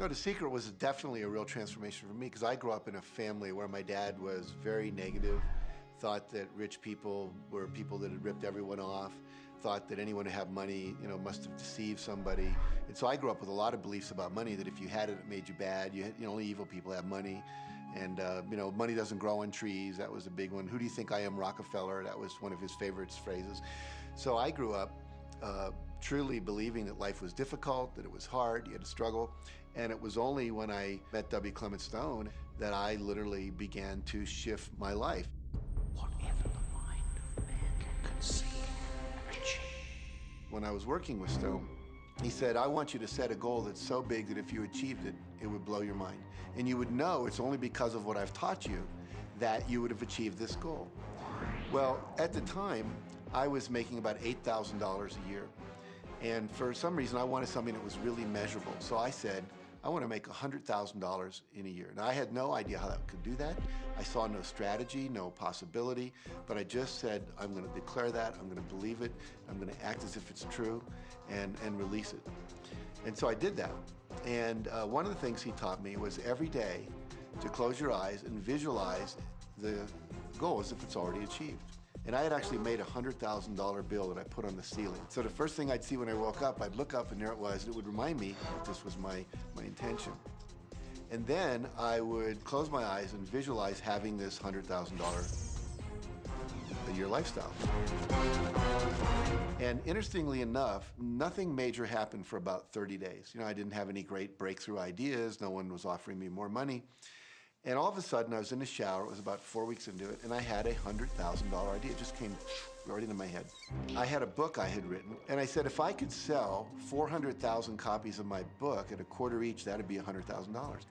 No, The Secret was definitely a real transformation for me because I grew up in a family where my dad was very negative, thought that rich people were people that had ripped everyone off, thought that anyone who had money, must have deceived somebody. And so I grew up with a lot of beliefs about money, that if you had it, it made you bad. Only evil people have money. And, money doesn't grow on trees. That was a big one. Who do you think I am, Rockefeller? That was one of his favorite phrases. So I grew up truly believing that life was difficult, that it was hard, you had to struggle. And it was only when I met W. Clement Stone that I literally began to shift my life. Whatever the mind of man can conceive and achieve. When I was working with Stone, he said, I want you to set a goal that's so big that if you achieved it, it would blow your mind. And you would know it's only because of what I've taught you that you would have achieved this goal. Well, at the time, I was making about $8,000 a year. And for some reason, I wanted something that was really measurable. So I said, I want to make $100,000 in a year. Now, I had no idea how I could do that. I saw no strategy, no possibility, but I just said, I'm going to declare that, I'm going to believe it, I'm going to act as if it's true, and release it. And so I did that. And one of the things he taught me was every day to close your eyes and visualize the goal as if it's already achieved. And I had actually made a $100,000 bill that I put on the ceiling. So the first thing I'd see when I woke up, I'd look up and there it was. It would remind me that this was my intention. And then I would close my eyes and visualize having this $100,000 a year lifestyle. And interestingly enough, nothing major happened for about 30 days. I didn't have any great breakthrough ideas. No one was offering me more money. And all of a sudden, I was in the shower, it was about 4 weeks into it, and I had a $100,000 idea. It just came right into my head. I had a book I had written, and I said, if I could sell 400,000 copies of my book at a quarter each, that'd be $100,000.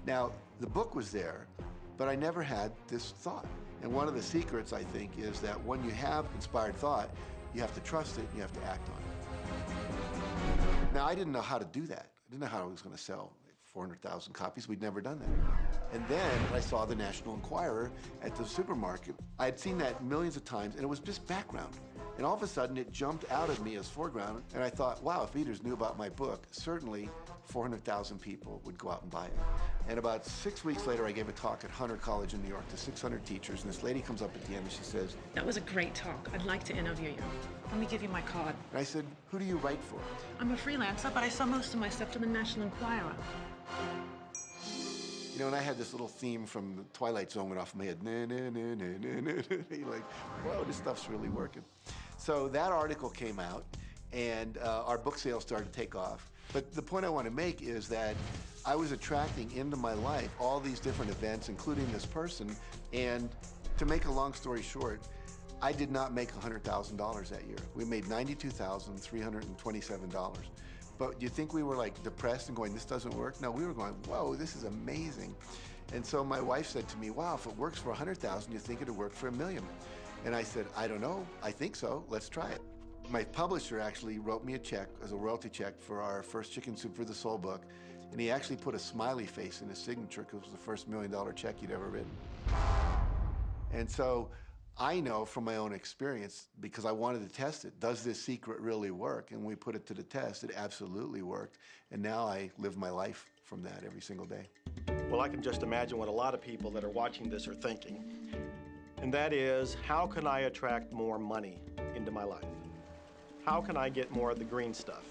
Now, the book was there, but I never had this thought. And one of the secrets, I think, is that when you have inspired thought, you have to trust it, and you have to act on it. Now, I didn't know how to do that. I didn't know how I was going to sell 400,000 copies. We'd never done that. And then I saw the National Enquirer at the supermarket. I had seen that millions of times, and it was just background. And all of a sudden, it jumped out of me as foreground, and I thought, wow, if readers knew about my book, certainly 400,000 people would go out and buy it. And about 6 weeks later, I gave a talk at Hunter College in New York to 600 teachers, and this lady comes up at the end and she says, that was a great talk. I'd like to interview you. Let me give you my card. And I said, who do you write for? I'm a freelancer, but I sell most of my stuff to the National Enquirer. And I had this little theme from the Twilight Zone went off in my head. Na, na, na, na, na, na. You're like, whoa, this stuff's really working. So that article came out, and our book sales started to take off. But the point I want to make is that I was attracting into my life all these different events, including this person. And to make a long story short, I did not make $100,000 that year. We made $92,327. But do you think we were like depressed and going, this doesn't work? No, we were going, whoa, this is amazing. And so my wife said to me, wow, if it works for 100,000, you think it'd work for $1 million? And I said, I don't know, I think so, let's try it. My publisher actually wrote me a check as a royalty check for our first Chicken Soup for the Soul book. And he actually put a smiley face in his signature because it was the first $1 million check he'd ever written. And so I know from my own experience, because I wanted to test it, does this secret really work? And we put it to the test, it absolutely worked. And now I live my life from that every single day. Well, I can just imagine what a lot of people that are watching this are thinking. And that is, how can I attract more money into my life? How can I get more of the green stuff?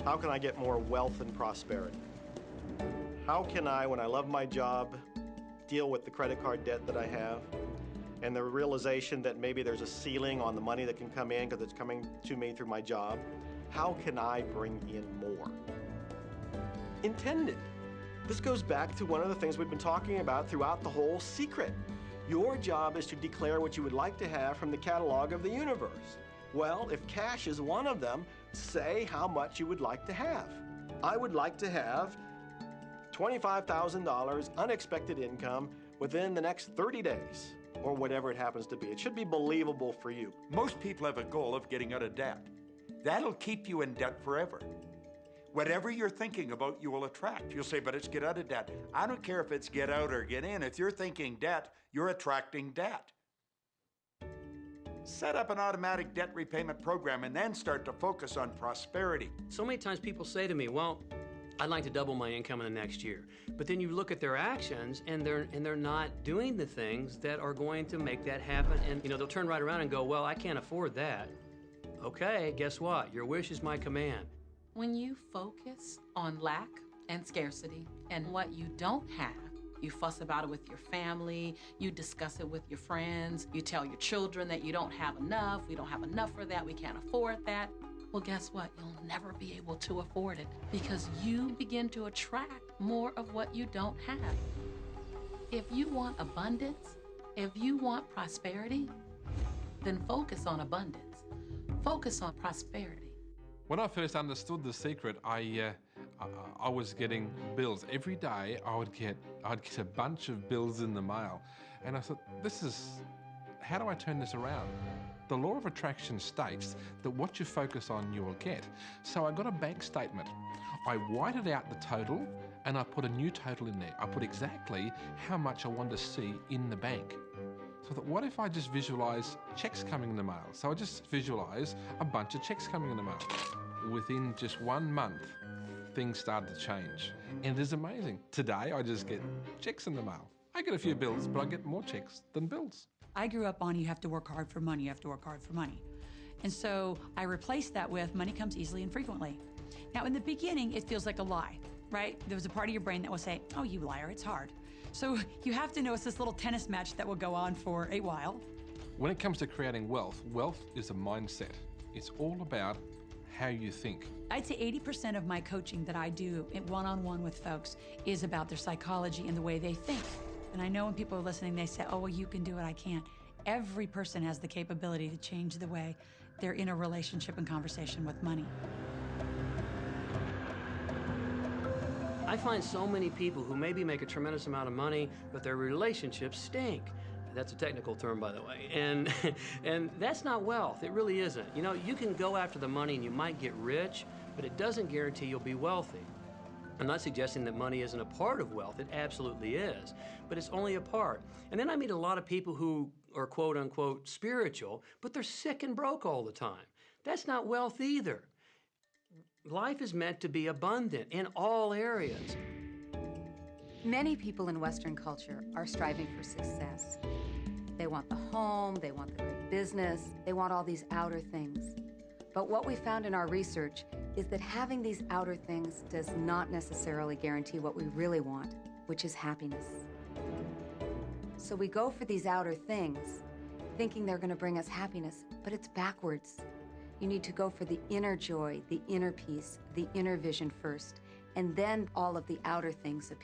How can I get more wealth and prosperity? How can I, when I love my job, deal with the credit card debt that I have? And the realization that maybe there's a ceiling on the money that can come in because it's coming to me through my job. How can I bring in more? Intended. This goes back to one of the things we've been talking about throughout the whole secret. Your job is to declare what you would like to have from the catalog of the universe. Well, if cash is one of them, say how much you would like to have. I would like to have $25,000 unexpected income within the next 30 days. Or whatever it happens to be. It should be believable for you. Most people have a goal of getting out of debt. That'll keep you in debt forever. Whatever you're thinking about, you will attract. You'll say, but it's get out of debt. I don't care if it's get out or get in. If you're thinking debt, you're attracting debt. Set up an automatic debt repayment program and then start to focus on prosperity. So many times people say to me, well, I'd like to double my income in the next year. But then you look at their actions, and they're not doing the things that are going to make that happen. And they'll turn right around and go, well, I can't afford that. Okay, guess what? Your wish is my command. When you focus on lack and scarcity and what you don't have, you fuss about it with your family, you discuss it with your friends, you tell your children that you don't have enough, we don't have enough for that, we can't afford that. Well, guess what? You'll never be able to afford it because you begin to attract more of what you don't have. If you want abundance, if you want prosperity, then focus on abundance. Focus on prosperity. When I first understood the secret, I was getting bills. Every day I'd get a bunch of bills in the mail. And I thought, how do I turn this around? The law of attraction states that what you focus on, you will get. So I got a bank statement. I whited out the total and I put a new total in there. I put exactly how much I wanted to see in the bank. So I thought, what if I just visualize checks coming in the mail? So I just visualize a bunch of checks coming in the mail. Within just 1 month, things started to change. And it is amazing. Today, I just get checks in the mail. I get a few bills, but I get more checks than bills. I grew up on you have to work hard for money, you have to work hard for money. And so I replaced that with money comes easily and frequently. Now in the beginning, it feels like a lie, right? There was a part of your brain that will say, oh, you liar, it's hard. So you have to know it's this little tennis match that will go on for a while. When it comes to creating wealth, wealth is a mindset. It's all about how you think. I'd say 80% of my coaching that I do one-on-one with folks is about their psychology and the way they think. And I know when people are listening, they say, oh, well, you can do it, I can't. Every person has the capability to change the way they're in a relationship and conversation with money. I find so many people who maybe make a tremendous amount of money, but their relationships stink. That's a technical term, by the way. And that's not wealth. It really isn't. You can go after the money and you might get rich, but it doesn't guarantee you'll be wealthy. I'm not suggesting that money isn't a part of wealth. It absolutely is, but it's only a part. And then I meet a lot of people who are quote unquote spiritual, but they're sick and broke all the time. That's not wealth either. Life is meant to be abundant in all areas. Many people in Western culture are striving for success. They want the home, they want the great business, they want all these outer things. But what we found in our research is that having these outer things does not necessarily guarantee what we really want, which is happiness. So we go for these outer things, thinking they're going to bring us happiness, but it's backwards. You need to go for the inner joy, the inner peace, the inner vision first, and then all of the outer things appear.